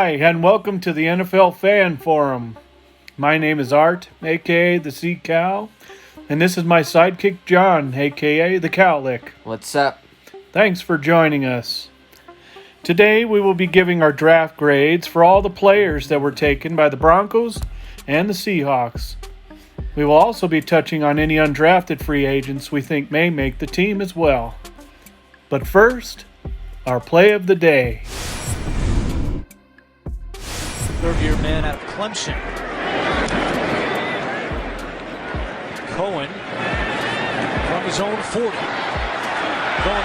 Hi, and welcome to the NFL Fan Forum. My name is Art, a.k.a. the Sea Cow, and this is my sidekick John, a.k.a. the Cowlick. What's up? Thanks for joining us. Today we will be giving our draft grades for all the players that were taken by the Broncos and the Seahawks. We will also be touching on any undrafted free agents we think may make the team as well. But first, our play of the day. Third-year man out of Clemson. Cohen from his own 40. Going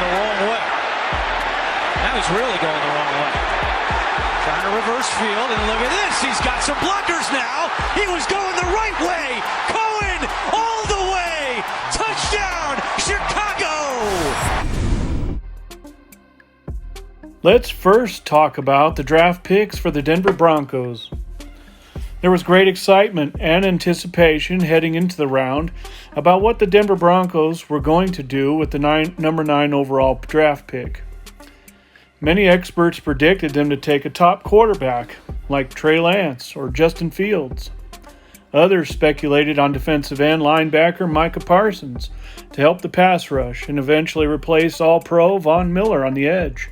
the wrong way. Now he's really going the wrong way. Trying to reverse field, and look at this. He's got some blockers now. He was going the right way. Cohen all the way. Touchdown, Chicago. Let's first talk about the draft picks for the Denver Broncos. There was great excitement and anticipation heading into the round about what the Denver Broncos were going to do with the number 9 overall draft pick. Many experts predicted them to take a top quarterback like Trey Lance or Justin Fields. Others speculated on defensive end linebacker Micah Parsons to help the pass rush and eventually replace All-Pro Von Miller on the edge.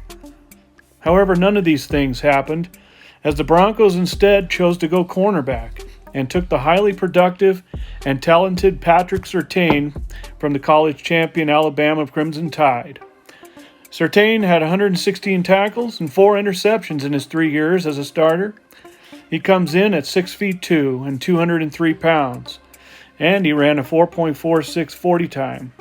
However, none of these things happened, as the Broncos instead chose to go cornerback and took the highly productive and talented Patrick Surtain from the college champion Alabama Crimson Tide. Surtain had 116 tackles and 4 interceptions in his 3 years as a starter. He comes in at 6'2" and 203 pounds, and he ran a 4.46 40 time.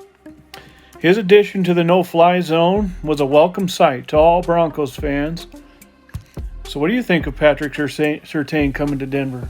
His addition to the no-fly zone was a welcome sight to all Broncos fans. So what do you think of Patrick Surtain coming to Denver?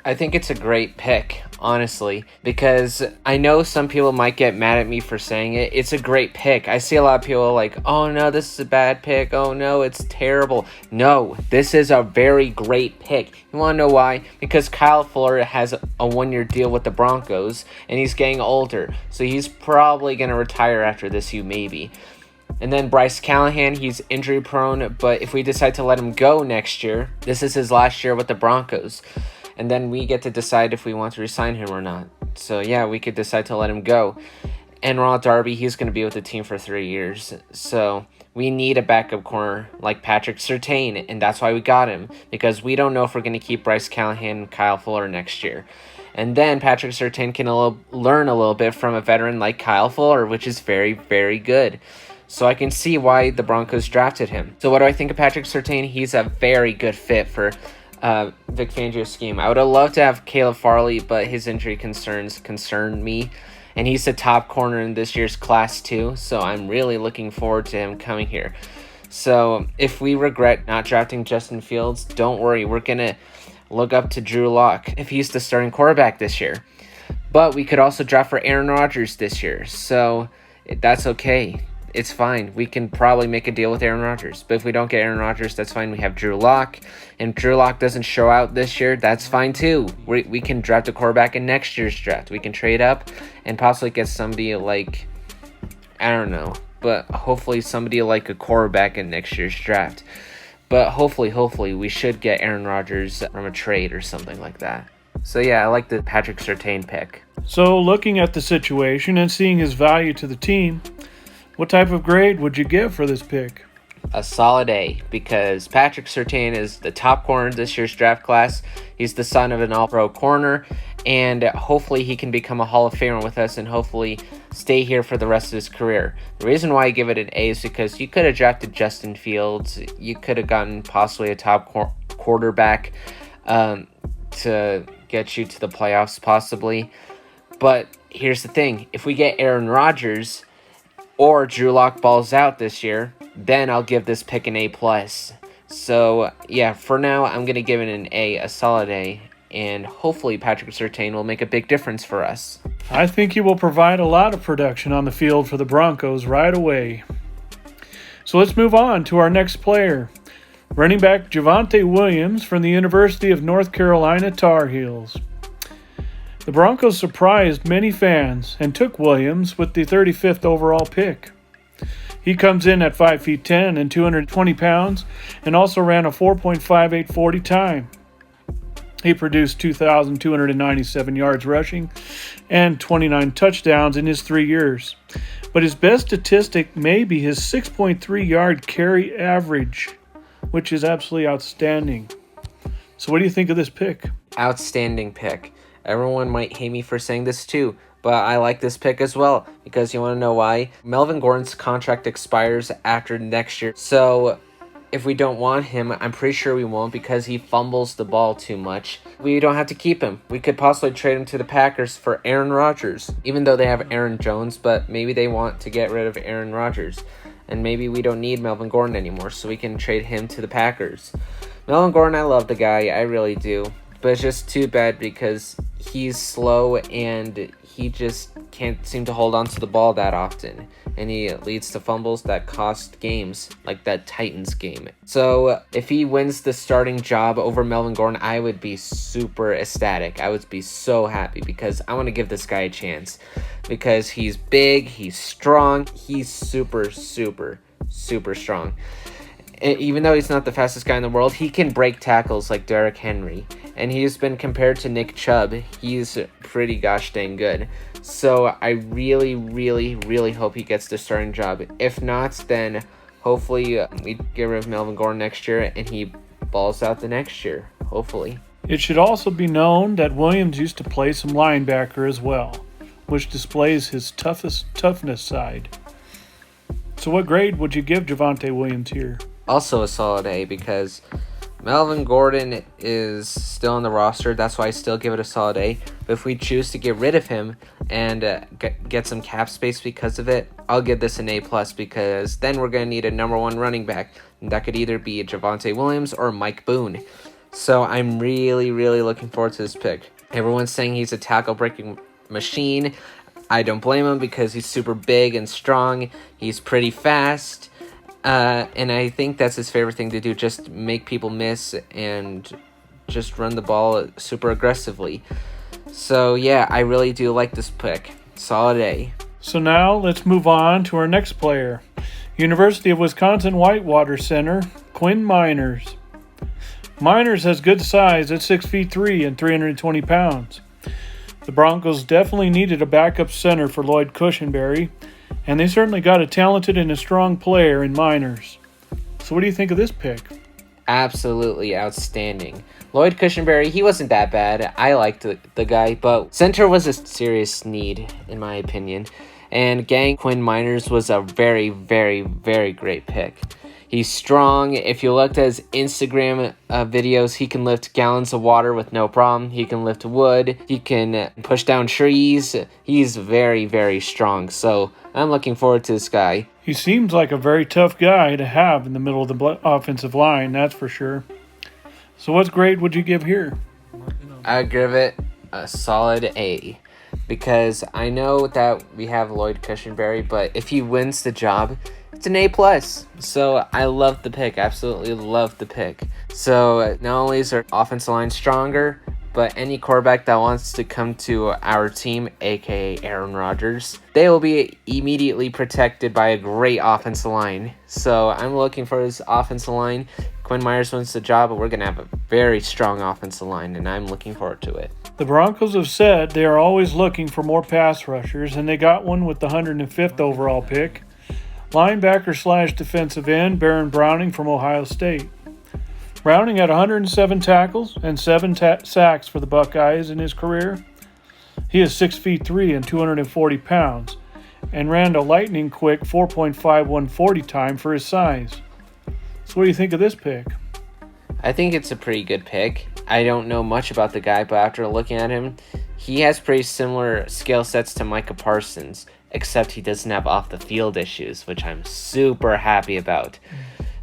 I think it's a great pick, honestly, because I know some people might get mad at me for saying it. It's a great pick. I see a lot of people like, oh no, this is a bad pick. Oh no, it's terrible. No, this is a very great pick. You want to know why? Because Kyle Fuller has a 1-year deal with the Broncos, and he's getting older. So he's probably going to retire after this, maybe. And then Bryce Callahan, he's injury prone, but if we decide to let him go next year, this is his last year with the Broncos. And then we get to decide if we want to re-sign him or not. So yeah, we could decide to let him go. And Ronald Darby, he's going to be with the team for 3 years. So we need a backup corner like Patrick Surtain, and that's why we got him. Because we don't know if we're going to keep Bryce Callahan and Kyle Fuller next year. And then Patrick Surtain can learn a little bit from a veteran like Kyle Fuller, which is very, very good. So I can see why the Broncos drafted him. So what do I think of Patrick Surtain? He's a very good fit for Vic Fangio's scheme. I would have loved to have Caleb Farley, but his injury concerns concern me. And he's the top corner in this year's class too, so I'm really looking forward to him coming here. So if we regret not drafting Justin Fields, don't worry. We're going to look up to Drew Lock if he's the starting quarterback this year. But we could also draft for Aaron Rodgers this year, so that's okay. It's fine. We can probably make a deal with Aaron Rodgers. But if we don't get Aaron Rodgers, that's fine. We have Drew Lock. And if Drew Lock doesn't show out this year, that's fine too. We can draft a quarterback in next year's draft. We can trade up and possibly get somebody like, I don't know, but hopefully somebody like a quarterback in next year's draft. But hopefully we should get Aaron Rodgers from a trade or something like that. So yeah, I like the Patrick Surtain pick. So looking at the situation and seeing his value to the team, what type of grade would you give for this pick? A solid A, because Patrick Surtain is the top corner in this year's draft class. He's the son of an all-pro corner, and hopefully he can become a Hall of Famer with us and hopefully stay here for the rest of his career. The reason why I give it an A is because you could have drafted Justin Fields. You could have gotten possibly a top quarterback to get you to the playoffs possibly. But here's the thing. If we get Aaron Rodgers or Drew Lock balls out this year, then I'll give this pick an A+. So, yeah, for now, I'm going to give it an A, a solid A, and hopefully Patrick Surtain will make a big difference for us. I think he will provide a lot of production on the field for the Broncos right away. So let's move on to our next player. Running back Javonte Williams from the University of North Carolina Tar Heels. The Broncos surprised many fans and took Williams with the 35th overall pick. He comes in at 5 feet 10 and 220 pounds and also ran a 4.58 40 time. He produced 2,297 yards rushing and 29 touchdowns in his 3 years. But his best statistic may be his 6.3 yard carry average, which is absolutely outstanding. So what do you think of this pick? Outstanding pick. Everyone might hate me for saying this too, but I like this pick as well, because you want to know why? Melvin Gordon's contract expires after next year. So if we don't want him, I'm pretty sure we won't, because he fumbles the ball too much. We don't have to keep him. We could possibly trade him to the Packers for Aaron Rodgers, even though they have Aaron Jones, but maybe they want to get rid of Aaron Rodgers. And maybe we don't need Melvin Gordon anymore, so we can trade him to the Packers. Melvin Gordon, I love the guy, I really do. But it's just too bad because he's slow and he just can't seem to hold on to the ball that often. And he leads to fumbles that cost games, like that Titans game. So if he wins the starting job over Melvin Gordon, I would be super ecstatic. I would be so happy because I want to give this guy a chance. Because he's big, he's strong, he's super, super, super strong. Even though he's not the fastest guy in the world, he can break tackles like Derrick Henry. And he's been compared to Nick Chubb. He's pretty gosh dang good. So I really, really, really hope he gets the starting job. If not, then hopefully we get rid of Melvin Gordon next year and he balls out the next year. Hopefully. It should also be known that Williams used to play some linebacker as well, which displays his toughness side. So what grade would you give Javonte Williams here? Also a solid A, because Melvin Gordon is still on the roster. That's why I still give it a solid A. But if we choose to get rid of him and get some cap space because of it, I'll give this an A+, because then we're going to need a number one running back. And that could either be Javonte Williams or Mike Boone. So I'm really, really looking forward to this pick. Everyone's saying he's a tackle-breaking machine. I don't blame him because he's super big and strong. He's pretty fast. And I think that's his favorite thing to do, just make people miss and just run the ball super aggressively. So yeah, I really do like this pick. Solid A. So now let's move on to our next player. University of Wisconsin Whitewater center, Quinn Miner. Miner has good size at 6 feet 3 and 320 pounds. The Broncos definitely needed a backup center for Lloyd Cushenberry, and they certainly got a talented and a strong player in Miners. So what do you think of this pick? Absolutely outstanding. Lloyd Cushenberry, he wasn't that bad. I liked the guy, but center was a serious need, in my opinion. And Quinn Miner was a very, very, very great pick. He's strong. If you looked at his Instagram videos, he can lift gallons of water with no problem. He can lift wood. He can push down trees. He's very, very strong. So I'm looking forward to this guy. He seems like a very tough guy to have in the middle of the offensive line, that's for sure. So what grade would you give here? I'd give it a solid A. Because I know that we have Lloyd Cushenberry, but if he wins the job, it's an A+. So I love the pick. Absolutely love the pick. So not only is our offensive line stronger, but any quarterback that wants to come to our team, aka Aaron Rodgers, they will be immediately protected by a great offensive line. So I'm looking for his offensive line. Quinn Miner wins the job, but we're going to have a very strong offensive line, and I'm looking forward to it. The Broncos have said they are always looking for more pass rushers, and they got one with the 105th overall pick. Linebacker / defensive end Baron Browning from Ohio State. Browning had 107 tackles and 7 sacks for the Buckeyes in his career. He is 6 feet 3 and 240 pounds and ran a lightning quick 4.51 40 time for his size. So what do you think of this pick? I think it's a pretty good pick. I don't know much about the guy, but after looking at him, he has pretty similar skill sets to Micah Parsons, except he doesn't have off-the-field issues, which I'm super happy about.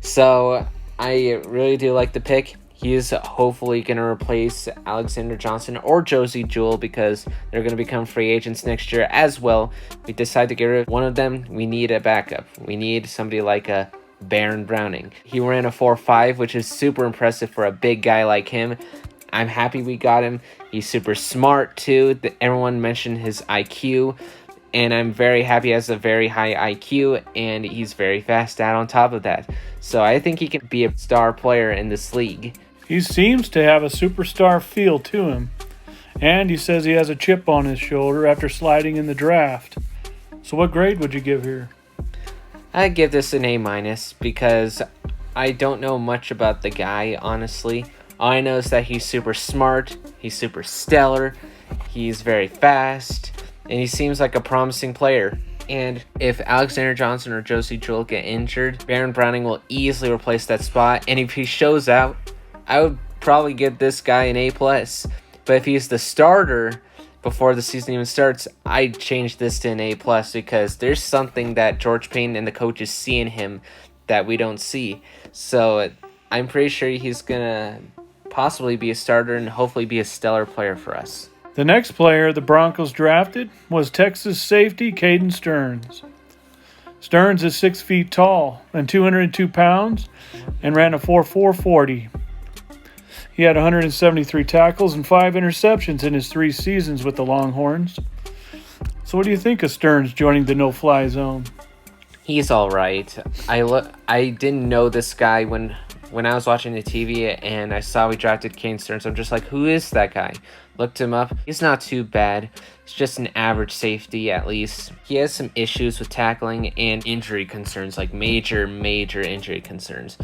So I really do like the pick. He's hopefully going to replace Alexander Johnson or Josie Jewell because they're going to become free agents next year as well. If we decide to get rid of one of them, we need a backup. We need somebody like a Baron Browning. He ran a 4.5, which is super impressive for a big guy like him. I'm happy we got him. He's super smart too. Everyone mentioned his IQ. And I'm very happy he has a very high IQ, and he's very fast out on top of that. So I think he can be a star player in this league. He seems to have a superstar feel to him. And he says he has a chip on his shoulder after sliding in the draft. So what grade would you give here? I'd give this an A- because I don't know much about the guy, honestly. All I know is that he's super smart, he's super stellar, he's very fast, and he seems like a promising player. And if Alexander Johnson or Josie Jewell get injured, Baron Browning will easily replace that spot. And if he shows out, I would probably give this guy an A+. But if he's the starter before the season even starts, I'd change this to an A+, because there's something that George Payton and the coaches see in him that we don't see. So I'm pretty sure he's going to possibly be a starter and hopefully be a stellar player for us. The next player the Broncos drafted was Texas safety Caden Sterns. Sterns is 6 feet tall and 202 pounds and ran a 4.4 40. He had 173 tackles and 5 interceptions in his 3 seasons with the Longhorns. So what do you think of Sterns joining the no-fly zone? He's all right. I didn't know this guy when I was watching the TV and I saw we drafted Caden Sterns. I'm just like, who is that guy? Looked him up. He's not too bad. He's just an average safety at least. He has some issues with tackling and injury concerns, like major injury concerns.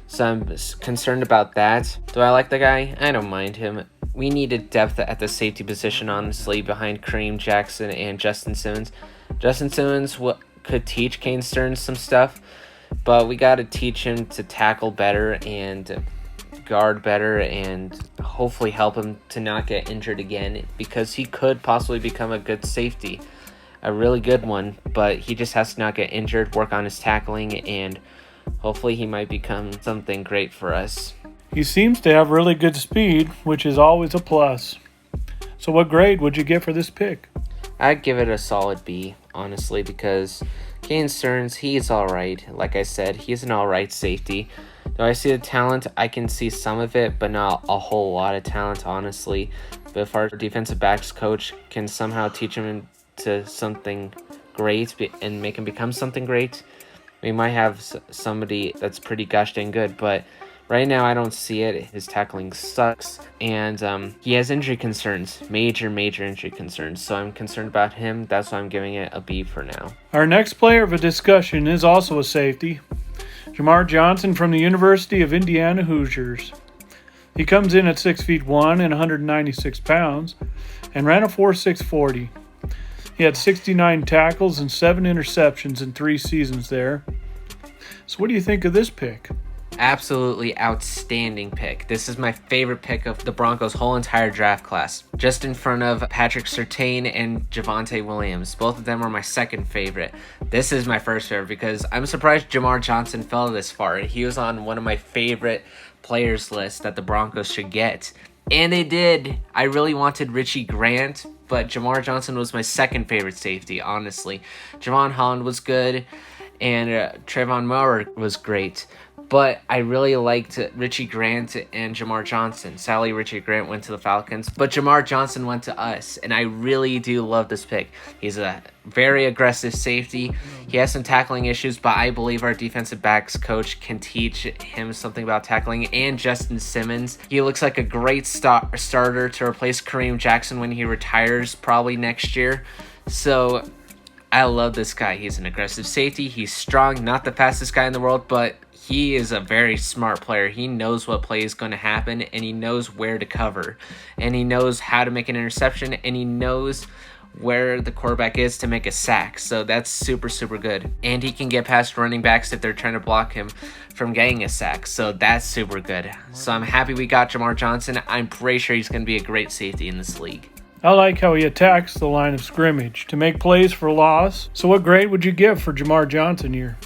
So I'm concerned about that. Do I like the guy? I don't mind him. We needed depth at the safety position, honestly, behind Kareem Jackson and Justin Simmons. Justin Simmons could teach Caden Sterns some stuff, but we got to teach him to tackle better and guard better and hopefully help him to not get injured again, because he could possibly become a good safety, a really good one, but he just has to not get injured, work on his tackling, and hopefully he might become something great for us. He seems to have really good speed, which is always a plus. So what grade would you give for this pick? I'd give it a solid B, honestly, because Caden Sterns, he's alright. Like I said, he's an alright safety. Do I see the talent? I can see some of it, but not a whole lot of talent, honestly. But if our defensive backs coach can somehow teach him to something great and make him become something great, we might have somebody that's pretty gosh dang good. But right now, I don't see it. His tackling sucks, and he has injury concerns, major injury concerns. So I'm concerned about him. That's why I'm giving it a B for now. Our next player of a discussion is also a safety, Jamar Johnson from the University of Indiana Hoosiers. He comes in at 6 feet 1 and 196 pounds and ran a 4.6 40. He had 69 tackles and 7 interceptions in 3 seasons there. So what do you think of this pick? Absolutely outstanding pick. This is my favorite pick of the Broncos' whole entire draft class. Just in front of Patrick Surtain and Javonte Williams. Both of them are my second favorite. This is my first favorite because I'm surprised Jamar Johnson fell this far. He was on one of my favorite players lists that the Broncos should get. And they did. I really wanted Richie Grant, but Jamar Johnson was my second favorite safety, honestly. Javon Holland was good, and Trayvon Moore was great. But I really liked Richie Grant and Jamar Johnson. Sadly, Richie Grant went to the Falcons, but Jamar Johnson went to us, and I really do love this pick. He's a very aggressive safety. He has some tackling issues, but I believe our defensive backs coach can teach him something about tackling, and Justin Simmons. He looks like a great starter to replace Kareem Jackson when he retires, probably next year. So I love this guy. He's an aggressive safety. He's strong, not the fastest guy in the world, but he is a very smart player. He knows what play is going to happen, and he knows where to cover, and he knows how to make an interception, and he knows where the quarterback is to make a sack. So that's super good. And he can get past running backs if they're trying to block him from getting a sack. So that's super good. So I'm happy we got Jamar Johnson. I'm pretty sure he's going to be a great safety in this league. I like how he attacks the line of scrimmage to make plays for loss. So what grade would you give for Jamar Johnson here?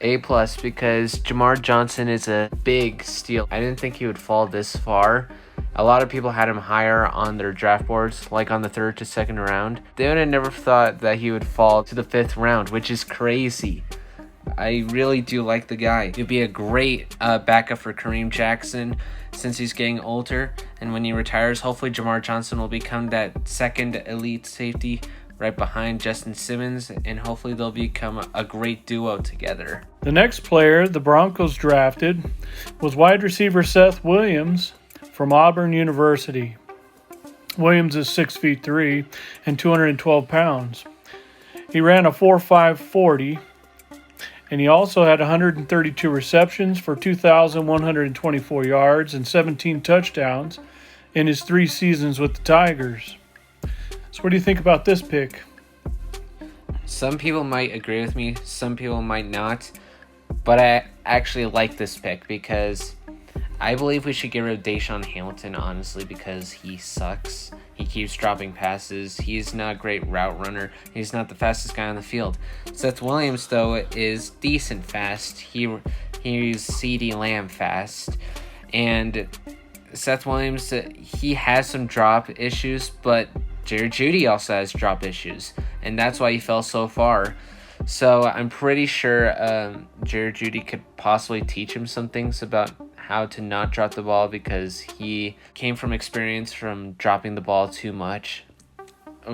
A+, because Jamar Johnson is a big steal. I didn't think he would fall this far. A lot of people had him higher on their draft boards, like on the 3rd to 2nd round. They would have never thought that he would fall to the 5th round, which is crazy. I really do like the guy. He'd be a great backup for Kareem Jackson since he's getting older. And when he retires, hopefully Jamar Johnson will become that second elite safety right behind Justin Simmons, and hopefully they'll become a great duo together. The next player the Broncos drafted was wide receiver Seth Williams from Auburn University. Williams is 6'3" and 212 pounds. He ran a 4.5 40, and he also had 132 receptions for 2,124 yards and 17 touchdowns in his 3 seasons with the Tigers. So what do you think about this pick? Some people might agree with me, some people might not, but I actually like this pick because I believe we should get rid of Deshaun Hamilton, honestly, because he sucks. He keeps dropping passes. He's not a great route runner. He's not the fastest guy on the field. Seth Williams, though, is decent fast. He's CeeDee Lamb fast. And Seth Williams, he has some drop issues, but Jerry Jeudy also has drop issues. And that's why he fell so far. So I'm pretty sure Jerry Jeudy could possibly teach him some things about how to not drop the ball, because he came from experience from dropping the ball too much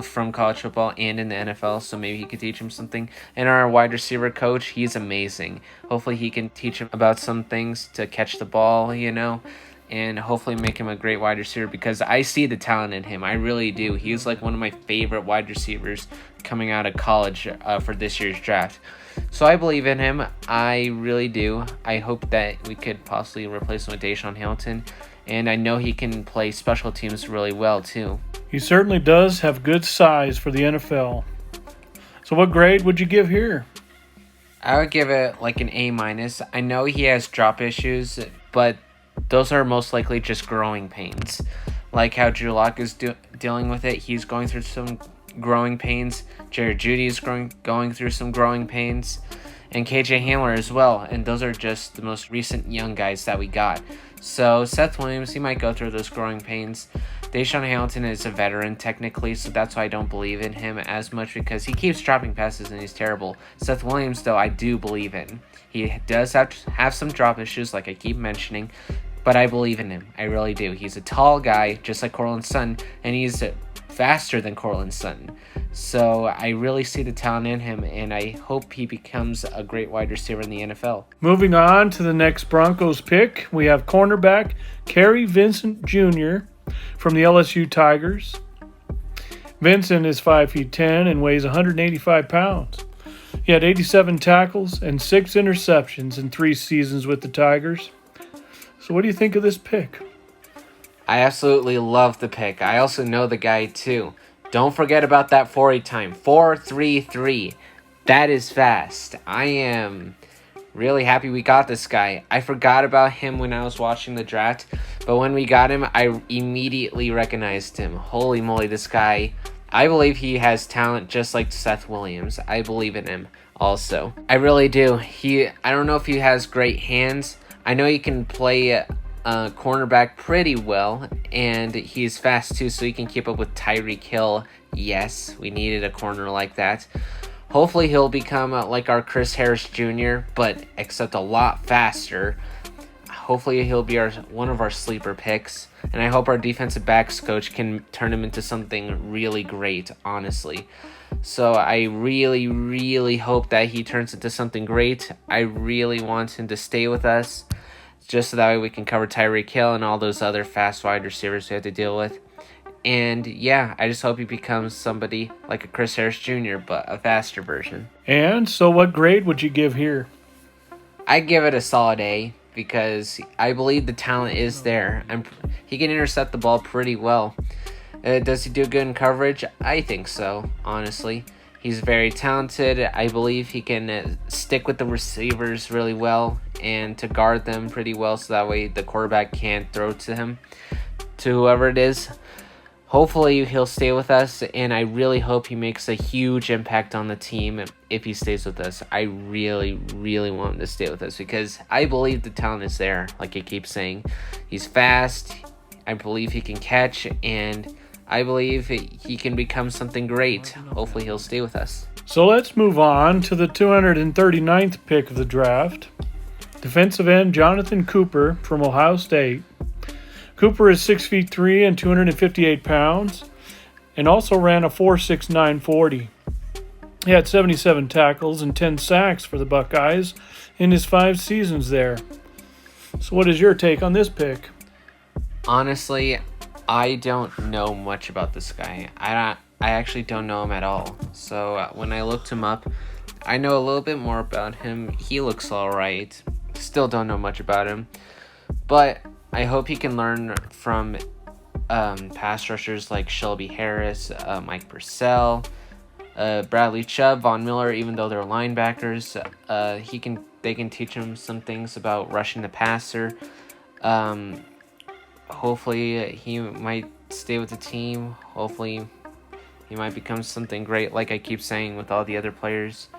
from college football and in the NFL, so maybe he could teach him something. And our wide receiver coach, he's amazing. Hopefully he can teach him about some things to catch the ball, and hopefully make him a great wide receiver, because I see the talent in him. I really do. He's like one of my favorite wide receivers coming out of college for this year's draft. So I believe in him. I really do. I hope that we could possibly replace him with Deshaun Hamilton. And I know he can play special teams really well, too. He certainly does have good size for the NFL. So what grade would you give here? I would give it like an A-. I know he has drop issues, but those are most likely just growing pains. Like how Drew Lock is dealing with it. He's going through some growing pains. Jared Jeudy is going through some growing pains, and KJ Hamler as well, and those are just the most recent young guys that we got. So Seth Williams, he might go through those growing pains. Deshaun Hamilton is a veteran technically, so that's why I don't believe in him as much, because he keeps dropping passes and he's terrible. Seth Williams, though, I do believe in. He does have some drop issues, like I keep mentioning, but I believe in him. I really do. He's a tall guy, just like Courtland Sutton, and he's faster than Courtland Sutton. So I really see the talent in him, and I hope he becomes a great wide receiver in the NFL. Moving on to the next Broncos pick, we have cornerback Carrie Vincent Jr. from the LSU Tigers. Vincent is 5'10" and weighs 185 pounds. He had 87 tackles and 6 interceptions in 3 seasons with the Tigers. So what do you think of this pick? I absolutely love the pick. I also know the guy too. Don't forget about that 40 time. 4.33. That is fast. I am really happy we got this guy. I forgot about him when I was watching the draft, but when we got him, I immediately recognized him. Holy moly, this guy. I believe he has talent just like Seth Williams. I believe in him also. I really do. I don't know if he has great hands. I know he can play cornerback pretty well, and he's fast too, so he can keep up with Tyreek Hill. Yes, we needed a corner like that. Hopefully he'll become like our Chris Harris Jr., but except a lot faster. Hopefully he'll be one of our sleeper picks, and I hope our defensive backs coach can turn him into something really great, honestly. So I really, really hope that he turns into something great. I really want him to stay with us, just so that way we can cover Tyreek Hill and all those other fast wide receivers we have to deal with. And yeah, I just hope he becomes somebody like a Chris Harris Jr., but a faster version. And so what grade would you give here? I give it a solid A, because I believe the talent is there. He can intercept the ball pretty well. Does he do good in coverage? I think so, honestly. He's very talented. I believe he can stick with the receivers really well and to guard them pretty well, so that way the quarterback can't throw to him, to whoever it is. Hopefully he'll stay with us, and I really hope he makes a huge impact on the team if he stays with us. I really, really want him to stay with us, because I believe the talent is there, like I keep saying. He's fast, I believe he can catch, and I believe he can become something great. Hopefully he'll stay with us. So let's move on to the 239th pick of the draft. Defensive end Jonathan Cooper from Ohio State. Cooper is 6'3" and 258 pounds. and also ran a 4.69 40. He had 77 tackles and 10 sacks for the Buckeyes in his 5 seasons there. So what is your take on this pick? Honestly, I don't know much about this guy. I actually don't know him at all. So when I looked him up, I know a little bit more about him. He looks alright. Still don't know much about him. But I hope he can learn from pass rushers like Shelby Harris, Mike Purcell, Bradley Chubb, Von Miller. Even though they're linebackers, they can teach him some things about rushing the passer. Hopefully he might stay with the team. Hopefully he might become something great, like I keep saying with all the other players.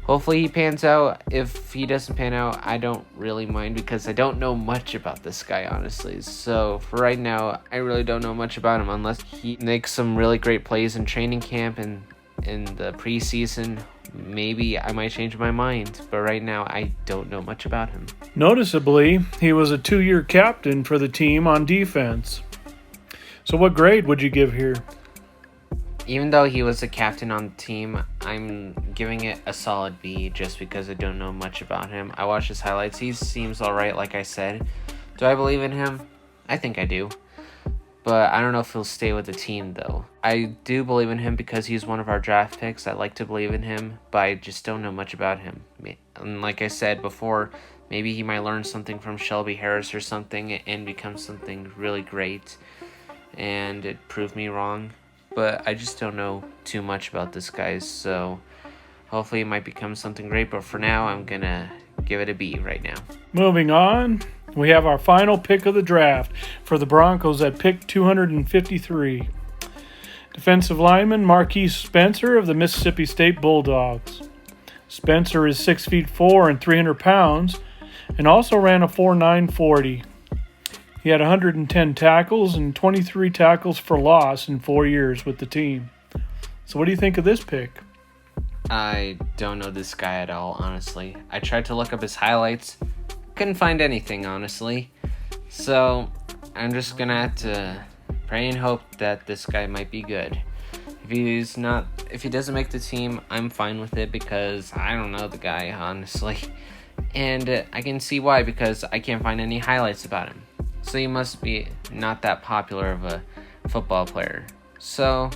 Hopefully he pans out. If he doesn't pan out, I don't really mind because I don't know much about this guy, honestly. So for right now, I really don't know much about him unless he makes some really great plays in training camp and in the preseason. Maybe I might change my mind, but right now I don't know much about him. Noticeably, he was a 2-year captain for the team on defense. So what grade would you give here? Even though he was a captain on the team, I'm giving it a solid B just because I don't know much about him. I watched his highlights. He seems alright, like I said. Do I believe in him? I think I do. But I don't know if he'll stay with the team, though. I do believe in him because he's one of our draft picks. I like to believe in him, but I just don't know much about him. And like I said before, maybe he might learn something from Shelby Harris or something and become something really great. And it proved me wrong. But I just don't know too much about this guy, so hopefully it might become something great. But for now, I'm going to give it a B right now. Moving on, we have our final pick of the draft for the Broncos at pick 253. Defensive lineman Marquis Spencer of the Mississippi State Bulldogs. Spencer is 6'4" and 300 pounds and also ran a 4.9 40. He had 110 tackles and 23 tackles for loss in 4 years with the team. So what do you think of this pick? I don't know this guy at all, honestly. I tried to look up his highlights. Couldn't find anything, honestly. So I'm just going to have to pray and hope that this guy might be good. If he doesn't make the team, I'm fine with it because I don't know the guy, honestly. And I can see why, because I can't find any highlights about him. So he must be not that popular of a football player. So,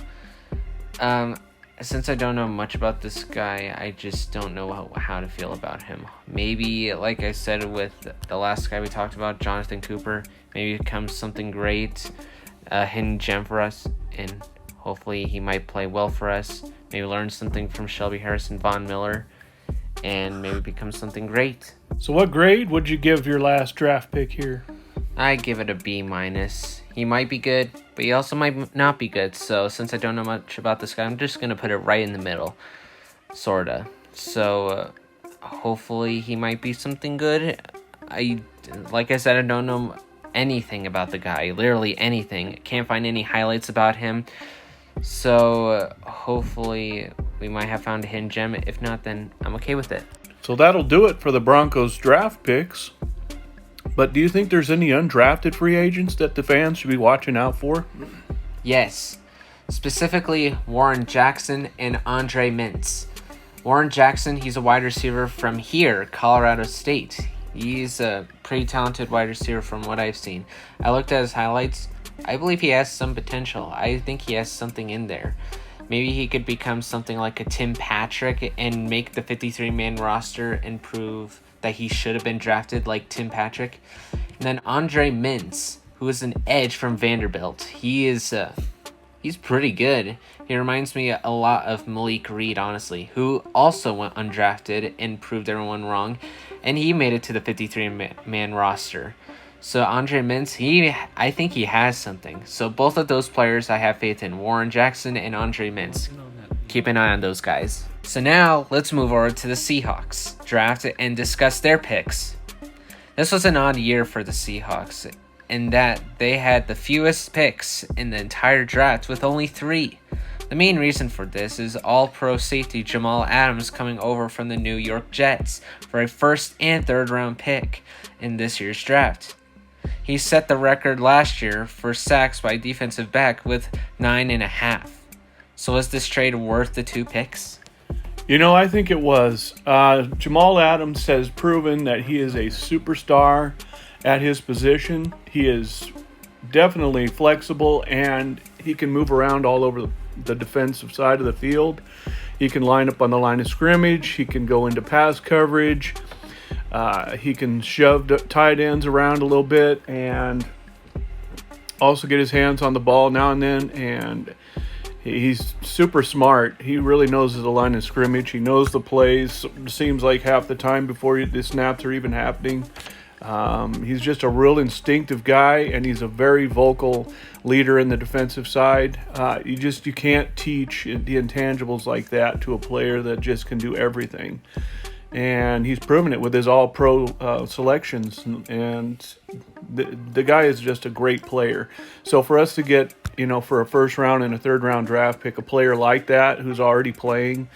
since I don't know much about this guy, I just don't know how to feel about him. Maybe, like I said with the last guy we talked about, Jonathan Cooper, maybe it becomes something great, a hidden gem for us, and hopefully he might play well for us. Maybe learn something from Shelby Harris and Von Miller, and maybe become something great. So what grade would you give your last draft pick here? I give it a B-. He might be good, but he also might not be good. So since I don't know much about this guy, I'm just going to put it right in the middle, sorta. So hopefully he might be something good. Like I said, I don't know anything about the guy, literally anything. Can't find any highlights about him. So hopefully we might have found a hidden gem. If not, then I'm okay with it. So that'll do it for the Broncos draft picks. But do you think there's any undrafted free agents that the fans should be watching out for? Yes. Specifically, Warren Jackson and Andre Mintz. Warren Jackson, he's a wide receiver from here, Colorado State. He's a pretty talented wide receiver from what I've seen. I looked at his highlights. I believe he has some potential. I think he has something in there. Maybe he could become something like a Tim Patrick and make the 53-man roster and prove that he should have been drafted like Tim Patrick. And then Andre Mintz, who is an edge from Vanderbilt. He's pretty good. He reminds me a lot of Malik Reed, honestly, who also went undrafted and proved everyone wrong. And he made it to the 53-man roster. So Andre Mintz, I think he has something. So both of those players I have faith in, Warren Jackson and Andre Mintz. Keep an eye on those guys. So now let's move over to the Seahawks draft and discuss their picks. This was an odd year for the Seahawks in that they had the fewest picks in the entire draft with only 3. The main reason for this is all-pro safety Jamal Adams coming over from the New York Jets for a first and third round pick in this year's draft. He set the record last year for sacks by defensive back with 9.5. So was this trade worth the 2 picks? I think it was. Jamal Adams has proven that he is a superstar at his position. He is definitely flexible, and he can move around all over the defensive side of the field. He can line up on the line of scrimmage. He can go into pass coverage. He can shove tight ends around a little bit and also get his hands on the ball now and then. And he's super smart. He really knows the line of scrimmage. He knows the plays. Seems like half the time before the snaps are even happening. He's just a real instinctive guy, and he's a very vocal leader in the defensive side. You can't teach the intangibles like that to a player that just can do everything. And he's proven it with his all-pro selections. And the guy is just a great player. So for us to get, for a first-round and a third-round draft pick, a player like that who's already playing,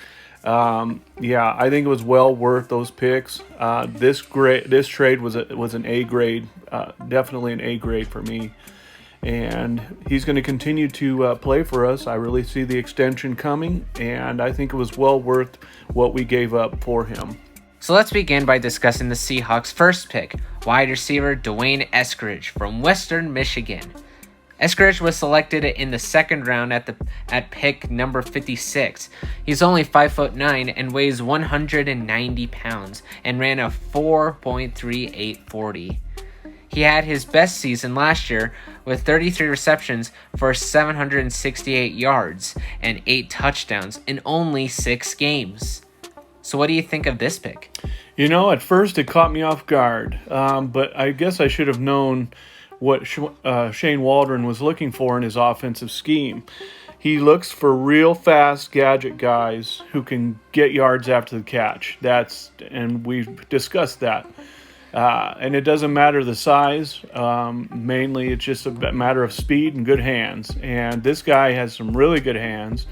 I think it was well worth those picks. This trade was an A grade, definitely an A grade for me. And he's going to continue to play for us. I really see the extension coming, and I think it was well worth what we gave up for him. So let's begin by discussing the Seahawks' first pick, wide receiver Dwayne Eskridge from Western Michigan. Eskridge was selected in the second round at pick number 56. He's only 5'9" and weighs 190 pounds and ran a 4.38 40. He had his best season last year with 33 receptions for 768 yards and 8 touchdowns in only 6 games. So what do you think of this pick? At first it caught me off guard, but I guess I should have known what Shane Waldron was looking for in his offensive scheme. He looks for real fast gadget guys who can get yards after the catch. And we've discussed that. And it doesn't matter the size. Mainly it's just a matter of speed and good hands. And this guy has some really good hands.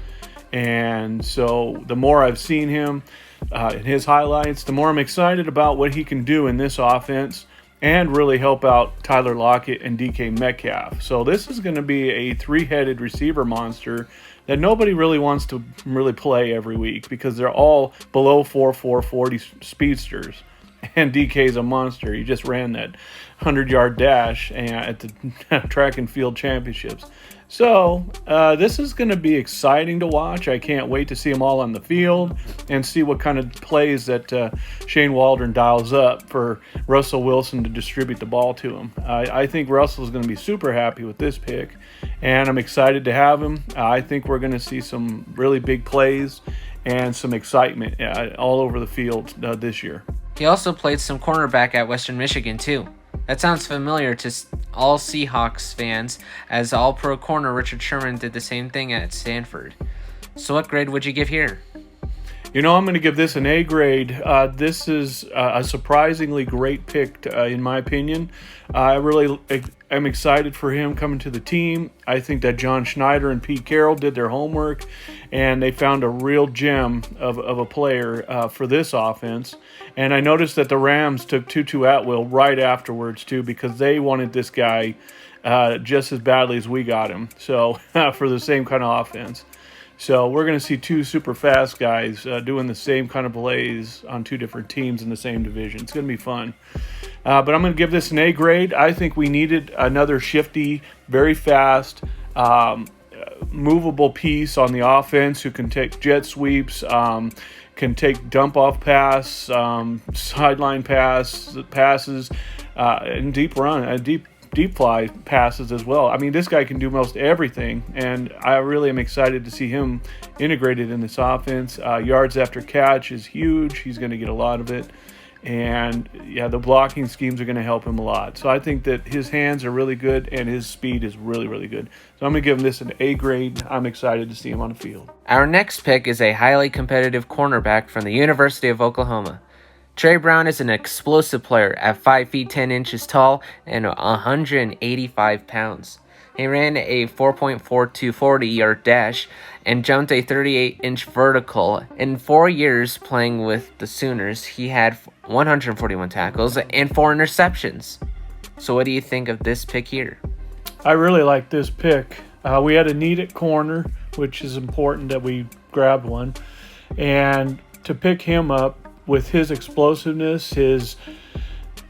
And so the more I've seen him in his highlights, the more I'm excited about what he can do in this offense and really help out Tyler Lockett and DK Metcalf. So this is going to be a 3-headed receiver monster that nobody really wants to really play every week because they're all below 4.4 40 speedsters. And DK's a monster. He just ran that 100-yard dash at the track and field championships. So this is going to be exciting to watch. I can't wait to see them all on the field and see what kind of plays that Shane Waldron dials up for Russell Wilson to distribute the ball to him. I think Russell's going to be super happy with this pick, and I'm excited to have him. I think we're going to see some really big plays and some excitement all over the field this year. He also played some cornerback at Western Michigan too. That sounds familiar to all Seahawks fans, as all-pro corner Richard Sherman did the same thing at Stanford. So what grade would you give here? I'm going to give this an A grade. This is a surprisingly great pick, in my opinion. I really am excited for him coming to the team. I think that John Schneider and Pete Carroll did their homework, and they found a real gem of a player for this offense. And I noticed that the Rams took Tutu Atwell right afterwards, too, because they wanted this guy just as badly as we got him. So for the same kind of offense. So we're going to see 2 super fast guys doing the same kind of plays on 2 different teams in the same division. It's going to be fun. But I'm going to give this an A grade. I think we needed another shifty, very fast, movable piece on the offense who can take jet sweeps, can take dump-off pass, sideline passes, and deep run, deep fly passes as well. I mean, this guy can do most everything, and I really am excited to see him integrated in this offense. Yards after catch is huge. He's going to get a lot of it. And, the blocking schemes are going to help him a lot. So I think that his hands are really good, and his speed is really, really good. So I'm going to give him this an A grade. I'm excited to see him on the field. Our next pick is a highly competitive cornerback from the University of Oklahoma. Trey Brown is an explosive player at 5 feet 10 inches tall and 185 pounds. He ran a 4.42 40-yard dash and jumped a 38-inch vertical. In 4 years playing with the Sooners, he had 141 tackles and 4 interceptions. So what do you think of this pick here? I really like this pick. We had a need at corner, which is important that we grabbed one. And to pick him up with his explosiveness, his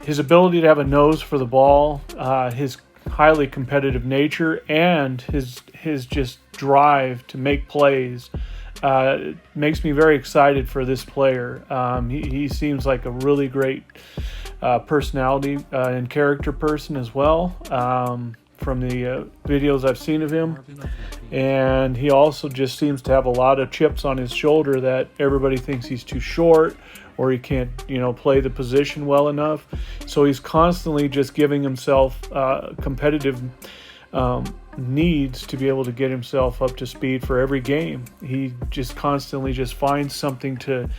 ability to have a nose for the ball, his highly competitive nature, and his just drive to make plays, makes me very excited for this player. He seems like a really great personality and character person as well, from the videos I've seen of him. And he also just seems to have a lot of chips on his shoulder that everybody thinks he's too short or he can't, play the position well enough. So he's constantly just giving himself competitive needs to be able to get himself up to speed for every game. He just constantly just finds something to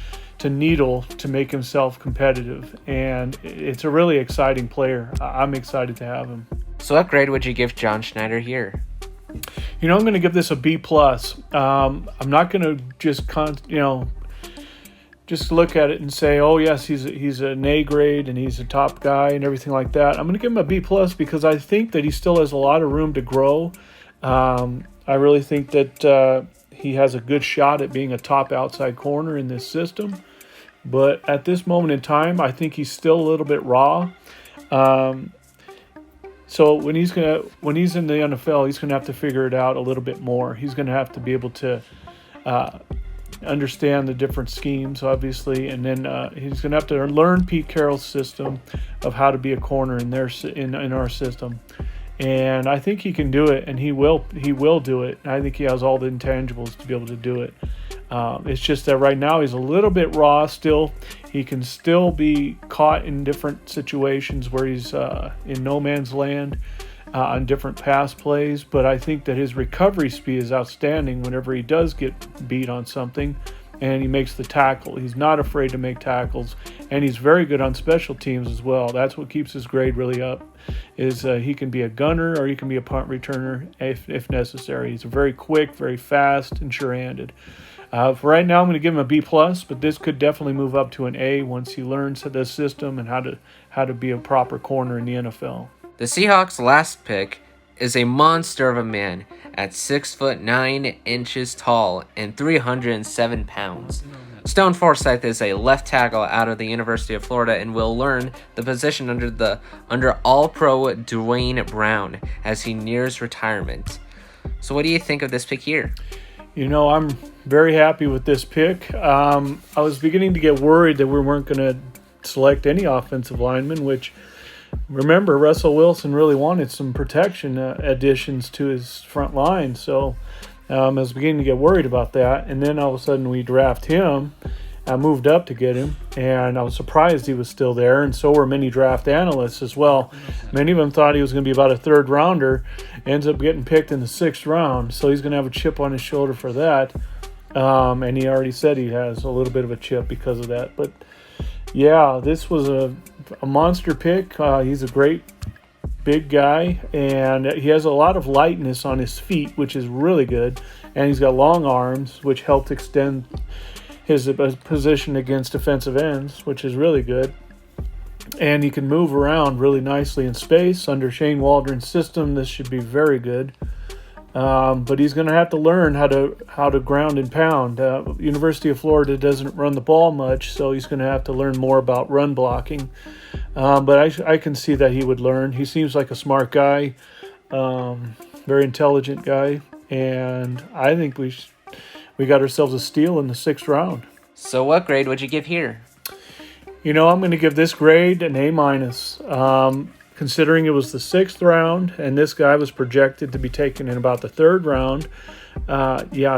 needle to make himself competitive. And it's a really exciting player. I'm excited to have him. So what grade would you give John Schneider here? I'm going to give this a B+. I'm not going to just look at it and say, oh yes, he's an A grade and he's a top guy and everything like that. I'm going to give him a B+ because I think that he still has a lot of room to grow. I really think that he has a good shot at being a top outside corner in this system. But at this moment in time, I think he's still a little bit raw. So when he's in the NFL, he's going to have to figure it out a little bit more. He's going to have to be able to understand the different schemes, obviously, and then he's going to have to learn Pete Carroll's system of how to be a corner in our system. And I think he can do it, and he will do it. And I think he has all the intangibles to be able to do it. It's just that right now he's a little bit raw still. He can still be caught in different situations where he's in no man's land on different pass plays. But I think that his recovery speed is outstanding whenever he does get beat on something and he makes the tackle. He's not afraid to make tackles, and he's very good on special teams as well. That's what keeps his grade really up, is he can be a gunner or he can be a punt returner if necessary. He's very quick, very fast, and sure-handed. For right now, I'm going to give him a B+, but this could definitely move up to an A once he learns the system and how to be a proper corner in the NFL. The Seahawks' last pick is a monster of a man at 6 foot 9 inches tall and 307 pounds. Stone Forsyth is a left tackle out of the University of Florida and will learn the position under All-Pro Dwayne Brown as he nears retirement. So what do you think of this pick here? I'm very happy with this pick. I was beginning to get worried that we weren't going to select any offensive linemen, which, remember, Russell Wilson really wanted some protection additions to his front line. So I was beginning to get worried about that. And then all of a sudden we draft him. I moved up to get him, and I was surprised he was still there, and so were many draft analysts as well. Many of them thought he was going to be about a third rounder, ends up getting picked in the 6th round, so he's going to have a chip on his shoulder for that. And he already said he has a little bit of a chip because of that. But yeah, this was a monster pick. He's a great big guy, and he has a lot of lightness on his feet, which is really good. And he's got long arms, which helped extend his position against defensive ends, which is really good. And he can move around really nicely in space. Under Shane Waldron's system, this should be very good. But he's going to have to learn how to ground and pound. University of Florida doesn't run the ball much, so he's going to have to learn more about run blocking. But I can see that he would learn. He seems like a smart guy, very intelligent guy, and I think we got ourselves a steal in the 6th round. So what grade would you give here? I'm going to give this grade an A-. Considering it was the 6th round and this guy was projected to be taken in about the 3rd round,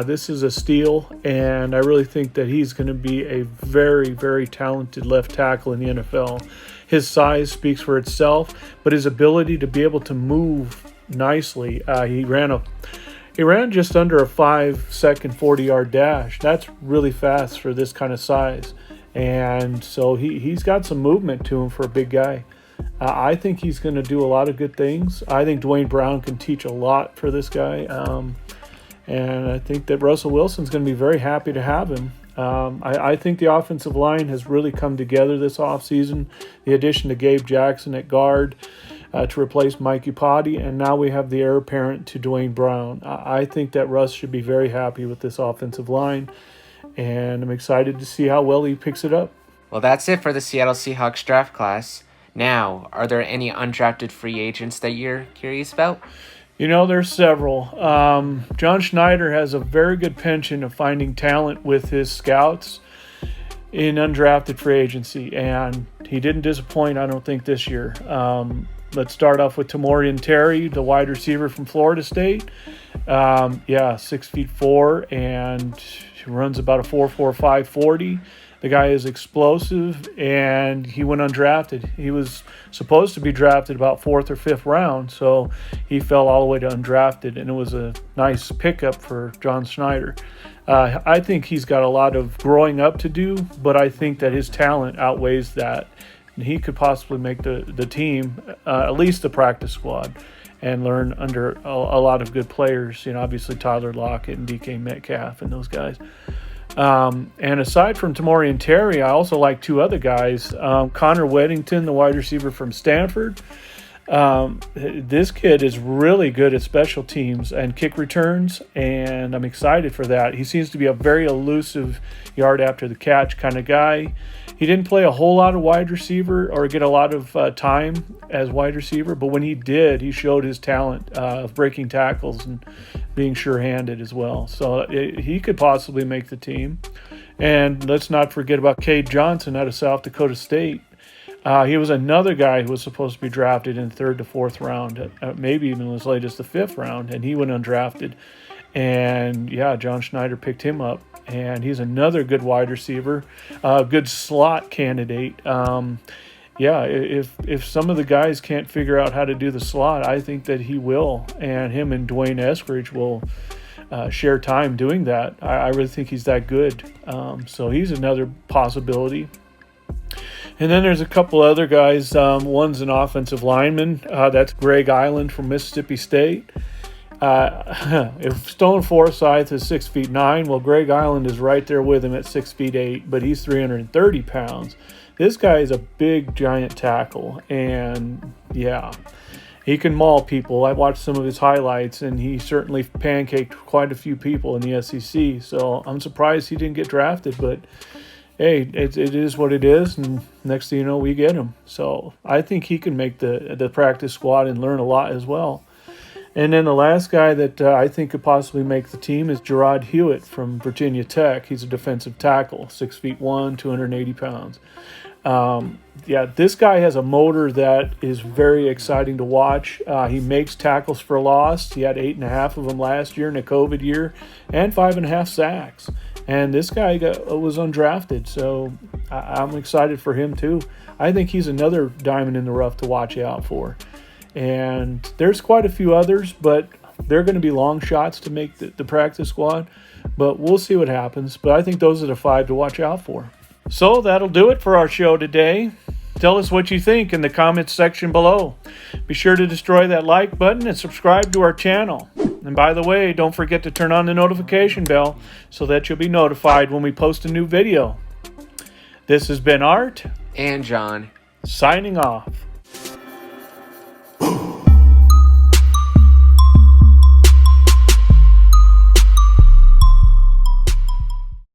this is a steal, and I really think that he's going to be a very, very talented left tackle in the NFL. His size speaks for itself, but his ability to be able to move nicely, he ran just under a 5-second 40-yard dash. That's really fast for this kind of size, and so he's got some movement to him for a big guy. I think he's going to do a lot of good things. I think Dwayne Brown can teach a lot for this guy. And I think that Russell Wilson's going to be very happy to have him. I think the offensive line has really come together this offseason. The addition to Gabe Jackson at guard, to replace Mike Iupati, and now we have the heir apparent to Dwayne Brown. I think that Russ should be very happy with this offensive line, and I'm excited to see how well he picks it up. Well, that's it for the Seattle Seahawks draft class. Now, are there any undrafted free agents that you're curious about? There's several. John Schneider has a very good penchant of finding talent with his scouts in undrafted free agency, and he didn't disappoint, I don't think, this year. Let's start off with Tamorrion Terry, the wide receiver from Florida State. 6'4", and he runs about a 4.45 40. The guy is explosive, and he went undrafted. He was supposed to be drafted about 4th or 5th round, so he fell all the way to undrafted, and it was a nice pickup for John Schneider. I think he's got a lot of growing up to do, but I think that his talent outweighs that. He could possibly make the team, at least the practice squad, and learn under a lot of good players. Obviously Tyler Lockett and DK Metcalf and those guys. And aside from Tamorrion Terry, I also like 2 other guys. Connor Weddington, the wide receiver from Stanford. This kid is really good at special teams and kick returns, and I'm excited for that. He seems to be a very elusive yard after the catch kind of guy. He didn't play a whole lot of wide receiver or get a lot of time as wide receiver, but when he did, he showed his talent of breaking tackles and being sure-handed as well. So he could possibly make the team. And let's not forget about Caden Johnson out of South Dakota State. He was another guy who was supposed to be drafted in the 3rd to 4th round, maybe even as late as the 5th round, and he went undrafted. And John Schneider picked him up, and he's another good wide receiver, good slot candidate. If some of the guys can't figure out how to do the slot, I think that he will, and him and Dwayne Eskridge will share time doing that. I really think he's that good. So he's another possibility. And then there's a couple other guys. One's an offensive lineman. That's Greg Island from Mississippi State. If Stone Forsyth is 6'9", well, Greg Island is right there with him at 6'8", but he's 330 pounds. This guy is a big, giant tackle, and he can maul people. I watched some of his highlights, and he certainly pancaked quite a few people in the SEC, so I'm surprised he didn't get drafted, but hey, it is what it is, and next thing you know, we get him. So I think he can make the practice squad and learn a lot as well. And then the last guy that I think could possibly make the team is Gerard Hewitt from Virginia Tech. He's a defensive tackle, 6'1", 280 pounds. This guy has a motor that is very exciting to watch. He makes tackles for loss. He had 8.5 of them last year in the COVID year, and 5.5 sacks. And this guy was undrafted, so I'm excited for him too. I think he's another diamond in the rough to watch out for. And there's quite a few others, but they're going to be long shots to make the practice squad. But we'll see what happens. But I think those are the 5 to watch out for. So that'll do it for our show today. Tell us what you think in the comments section below. Be sure to destroy that like button and subscribe to our channel. And by the way, don't forget to turn on the notification bell so that you'll be notified when we post a new video. This has been Art and John signing off.